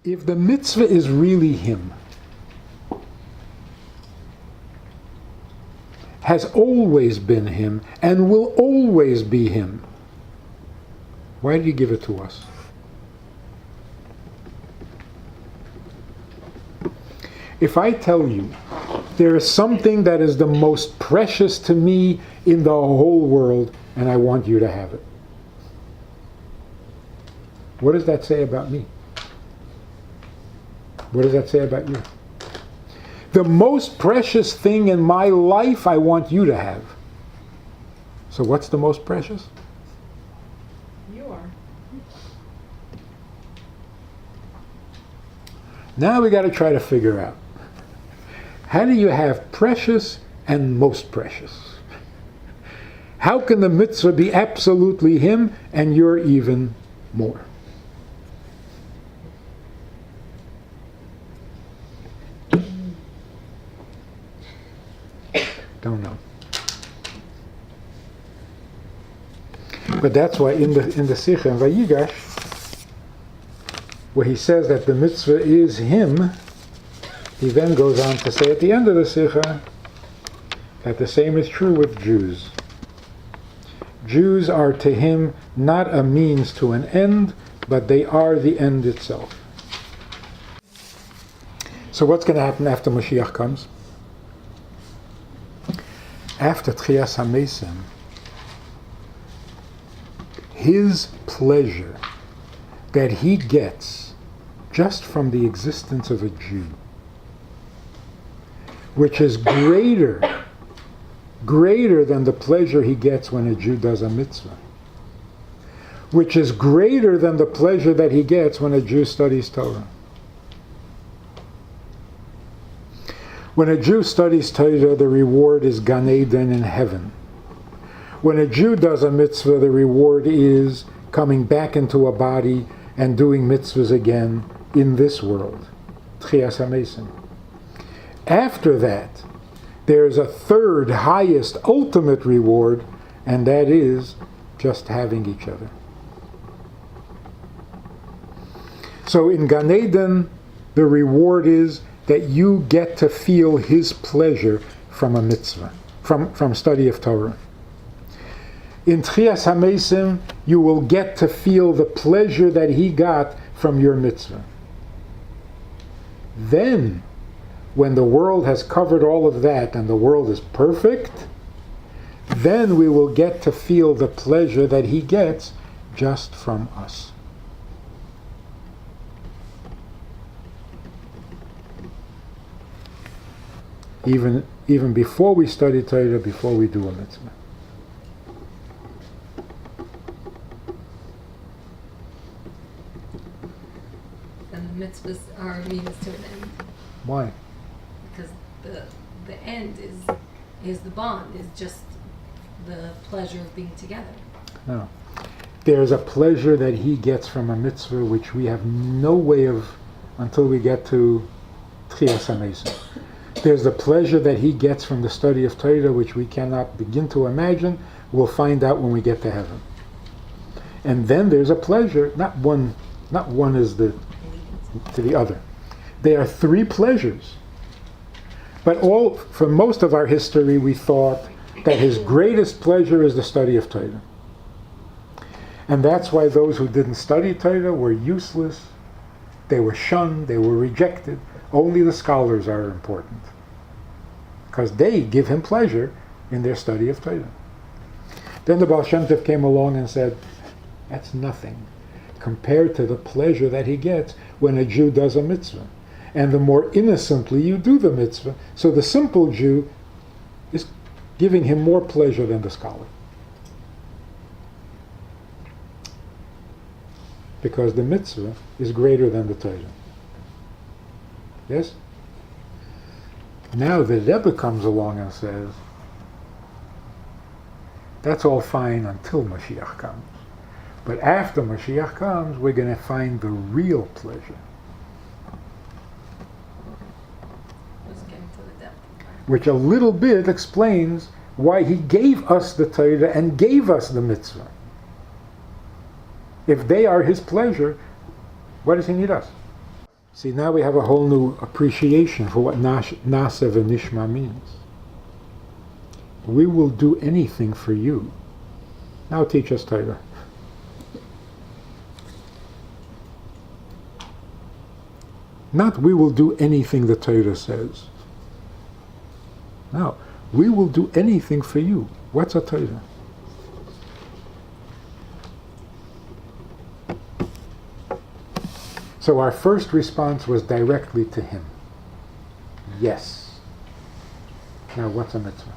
If the mitzvah is really him, has always been him, and will always be him, why did he give it to us? If I tell you there is something that is the most precious to me in the whole world, and I want you to have it, what does that say about me? What does that say about you? The most precious thing in my life I want you to have. So what's the most precious? You are. Now we got to try to figure out, how do you have precious and most precious? How can the mitzvah be absolutely him and you're even more? Don't know. But that's why in the Sikha in Vayigash, where he says that the mitzvah is him, he then goes on to say at the end of the Sikha that the same is true with Jews. Jews are to him not a means to an end, but they are the end itself. So what's going to happen after Mashiach comes? After Tchias HaMesim, his pleasure that he gets just from the existence of a Jew, which is greater than the pleasure he gets when a Jew does a mitzvah, which is greater than the pleasure that he gets when a Jew studies Torah. When a Jew studies Torah, the reward is Gan Eden in heaven. When a Jew does a mitzvah, the reward is coming back into a body and doing mitzvahs again in this world. Tchias HaMesim. After that, there's a third, highest, ultimate reward, and that is just having each other. So in Gan Eden, the reward is that you get to feel his pleasure from a mitzvah, from study of Torah. In Tchias HaMesim, you will get to feel the pleasure that he got from your mitzvah. Then, when the world has covered all of that and the world is perfect, then we will get to feel the pleasure that he gets just from us. Even before we study Torah, before we do a mitzvah. And the mitzvahs are a means to an end. Why? Because the end is the bond, is just the pleasure of being together. No. There's a pleasure that he gets from a mitzvah which we have no way of until we get to Tchias HaMesim. There's the pleasure that he gets from the study of Torah which we cannot begin to imagine. We'll find out when we get to heaven. And then there's a pleasure, not one is to the other. There are three pleasures. But for most of our history, we thought that his greatest pleasure is the study of Torah. And that's why those who didn't study Torah were useless, they were shunned, they were rejected. Only the scholars are important, because they give him pleasure in their study of Torah. Then the Baal Shem Tov came along and said, that's nothing compared to the pleasure that he gets when a Jew does a mitzvah. And the more innocently you do the mitzvah, so the simple Jew is giving him more pleasure than the scholar. Because the mitzvah is greater than the Torah. Yes? Now the Rebbe comes along and says, that's all fine until Mashiach comes. But after Mashiach comes, we're going to find the real pleasure. Which a little bit explains why he gave us the Torah and gave us the mitzvah. If they are his pleasure, why does he need us? See, now we have a whole new appreciation for what Nasa v'nishma means. We will do anything for you. Now teach us Torah. Not we will do anything the Torah says. No, we will do anything for you. What's a Torah? So our first response was directly to him. Yes. Now what's a mitzvah?